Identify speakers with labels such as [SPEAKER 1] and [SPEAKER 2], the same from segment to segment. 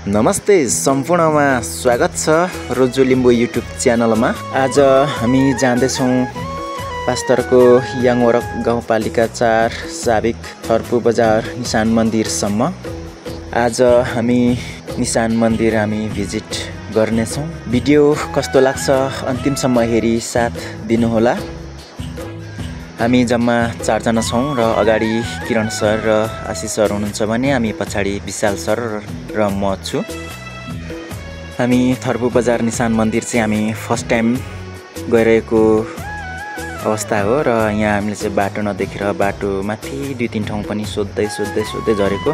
[SPEAKER 1] नमस्ते सम्पूर्णमा स्वागत छ रोजो लिम्बू युट्युब च्यानलमा। आज हामी जाँदैछौँ पास्तरको याङवरक गाउँपालिका 4 साबिक थर्पु बजार निशान मन्दिरसम्म। आज हामी निशान मन्दिर भिजिट गर्नेछौँ। भिडियो कस्तो लाग्छ अन्तिमसम्म हेरी साथ दिनुहोला। हामी जम्मा 4 जना छौँ र अगाडि किरण सर र आशिष सर हुनुहुन्छ भने हामी पछाडि विशाल सर र म छु। हामी थर्पु बजार निशान मन्दिर चाहिँ हामी फर्स्ट टाइम गइरहेको अवस्था हो र यहाँ हामीले चाहिँ बाटो नदेखेर बाटो माथि 2-3 ठाउँ पनि सोध्दै झरेको।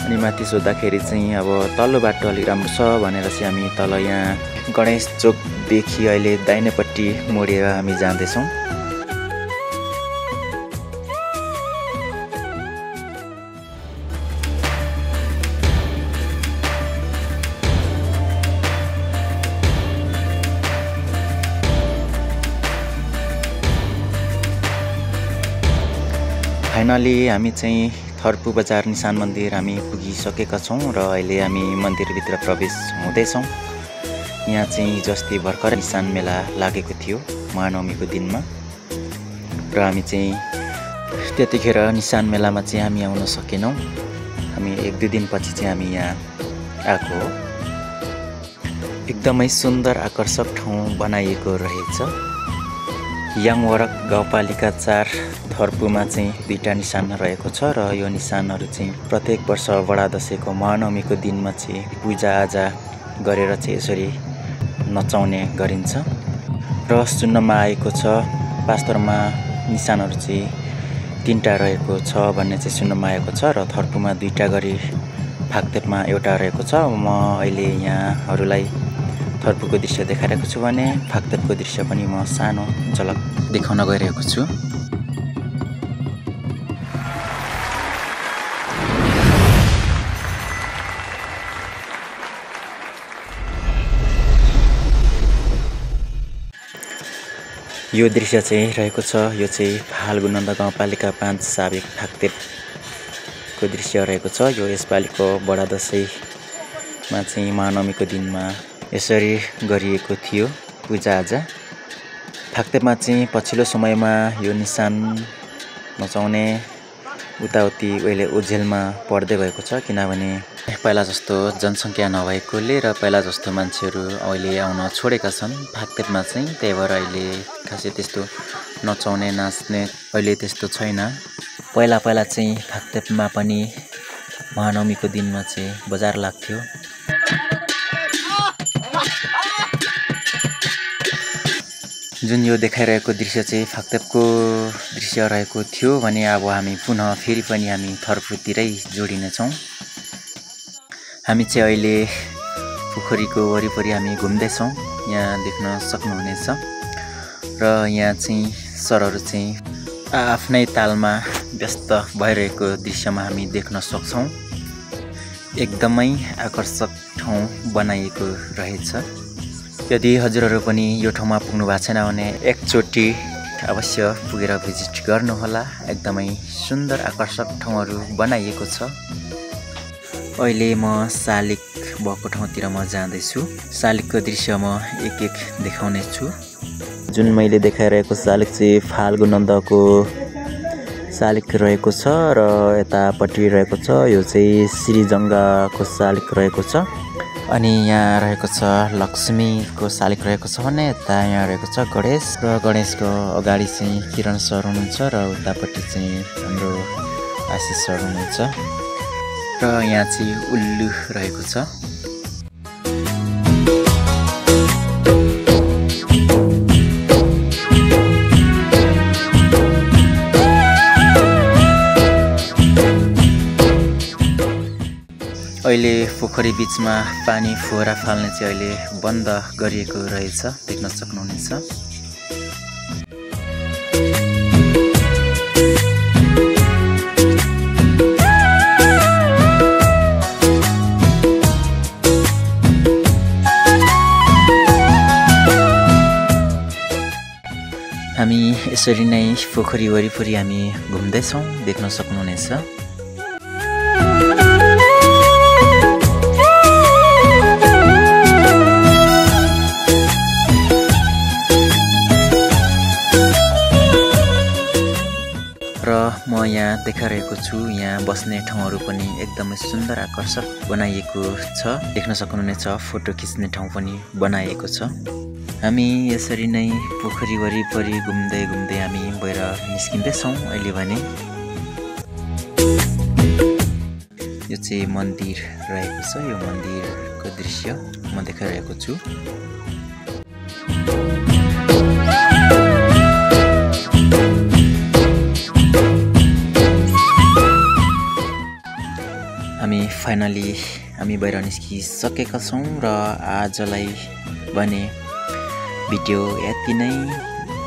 [SPEAKER 1] अनि माथि सोद्धाखेरि चाहिँ अब तल्लो बाटो अलिक राम्रो छ भनेर चाहिँ हामी तल यहाँ गणेश चोकदेखि अहिले दाहिनेपट्टि मोडेर हामी जाँदैछौँ। फाइनली हामी चाहिँ थर्पु बजार निशान मन्दिर हामी पुगिसकेका छौँ र अहिले हामी मन्दिरभित्र प्रवेश हुँदैछौँ। यहाँ चाहिँ जस्ती भर्खर निशान मेला लागेको थियो महानवमीको दिनमा र हामी चाहिँ त्यतिखेर निशान मेलामा चाहिँ हामी आउन सकेनौँ। हामी 1-2 दिनपछि चाहिँ हामी यहाँ आएको हो। एकदमै सुन्दर आकर्षक ठाउँ बनाइएको रहेछ। याङवरक गाउँपालिका 4 थर्पुमा चाहिँ 2टा निशान रहेको छ र यो निशानहरू चाहिँ प्रत्येक वर्ष बडा दशैँको महानवमीको दिनमा चाहिँ पूजाआजा गरेर चाहिँ यसरी नचाउने गरिन्छ। र सुन्नमा आएको छ पास्तरमा निशानहरू चाहिँ 3टा रहेको छ भन्ने चाहिँ सुन्नमा आएको छ र थर्पुमा 2टा गरी फाक्तेपमा एउटा रहेको छ। म अहिले यहाँहरूलाई थर्पुको दृश्य देखाइरहेको छु भने फाक्तेपको दृश्य पनि म सानो झलक देखाउन गइरहेको छु। यो दृश्य चाहिँ रहेको छ, यो चाहिँ फाल्गुनन्द गाउँपालिका 5 साबिक फाक्तेपको दृश्य रहेको छ। यो यसपालिको बडा दशैँमा चाहिँ महानवमीको दिनमा यसरी गरिएको थियो पूजाआजा। फाक्तेपमा चाहिँ पछिल्लो समयमा यो निशान नचाउने उताउति अहिले ओझेलमा पर्दै गएको छ, किनभने पहिला जस्तो जनसङ्ख्या नभएकोले र पहिला जस्तो मान्छेहरू अहिले आउन छोडेका छन् फाक्तेपमा चाहिँ। त्यही भएर अहिले खासै त्यस्तो नचाउने नाच्ने अहिले त्यस्तो छैन। पहिला चाहिँ फाक्तेपमा पनि महानवमीको दिनमा चाहिँ बजार लाग्थ्यो। जुन यो देखाइरहेको दृश्य चाहिँ फाक्तेपको दृश्य रहेको थियो भने अब हामी पुनः फेरि पनि हामी थर्पुतिरै जोडिनेछौँ। हामी चाहिँ अहिले पोखरीको वरिपरि हामी घुम्दैछौँ, यहाँ देख्न सक्नुहुनेछ। र यहाँ चाहिँ सरहरू चाहिँ आफ्नै तालमा व्यस्त भइरहेको दृश्यमा हामी देख्न सक्छौँ। एकदमै आकर्षक ठाउँ बनाइएको रहेछ। यदि हजुरहरू पनि यो ठाउँमा पुग्नु भएको छैन भने एकचोटि अवश्य पुगेर भिजिट गर्नुहोला। एकदमै सुन्दर आकर्षक ठाउँहरू बनाइएको छ। अहिले म शालिग भएको ठाउँतिर म जाँदैछु। शालिगको दृश्य म एक देखाउने छु। जुन मैले देखाइरहेको शालिग चाहिँ फाल्गुनन्दको शालिग रहेको छ र यतापट्टि रहेको छ यो चाहिँ श्रीजङ्गाको शालिग रहेको छ। अनि यहाँ रहेको छ लक्ष्मीको शालिग रहेको छ भने यता यहाँ रहेको छ गणेश र गणेशको अगाडि चाहिँ किरण सर हुनुहुन्छ र उतापट्टि चाहिँ हाम्रो आशिष सर हुनुहुन्छ र यहाँ चाहिँ उल्लु रहेको छ। अहिले पोखरी बीचमा पानी फोहरा फाल्ने चाहिँ अहिले बन्द गरिएको रहेछ, देख्न सक्नुहुनेछ। हामी यसरी नै पोखरी वरिपरि हामी घुम्दैछौँ, देख्न सक्नुहुनेछ। यहाँ देखाइरहेको छु यहाँ बस्ने ठाउँहरू पनि एकदमै सुन्दर आकर्षक बनाइएको छ। देख्न सक्नुहुनेछ फोटो खिच्ने ठाउँ पनि बनाइएको छ। हामी यसरी नै पोखरी वरिपरि घुम्दै घुम्दै हामी बाहिर निस्किँदैछौँ अहिले भने। यो चाहिँ मन्दिर रहेको छ। यो मन्दिरको दृश्य म देखाइरहेको छु। फाइनली हामी बाहिर निस्किसकेका छौँ र आजलाई भने भिडियो यति नै।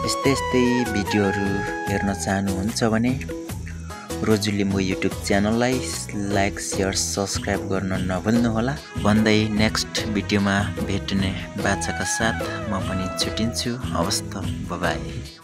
[SPEAKER 1] यस्तै भिडियोहरू हेर्न चाहनुहुन्छ भने रोजु लिम्बू युट्युब च्यानललाई लाइक शेयर सब्सक्राइब गर्न नभुल्नुहोला भन्दै नेक्स्ट भिडियोमा भेट्ने बाचाका साथ म पनि छुटिन्छु। हवस् त, बाइ बाइ।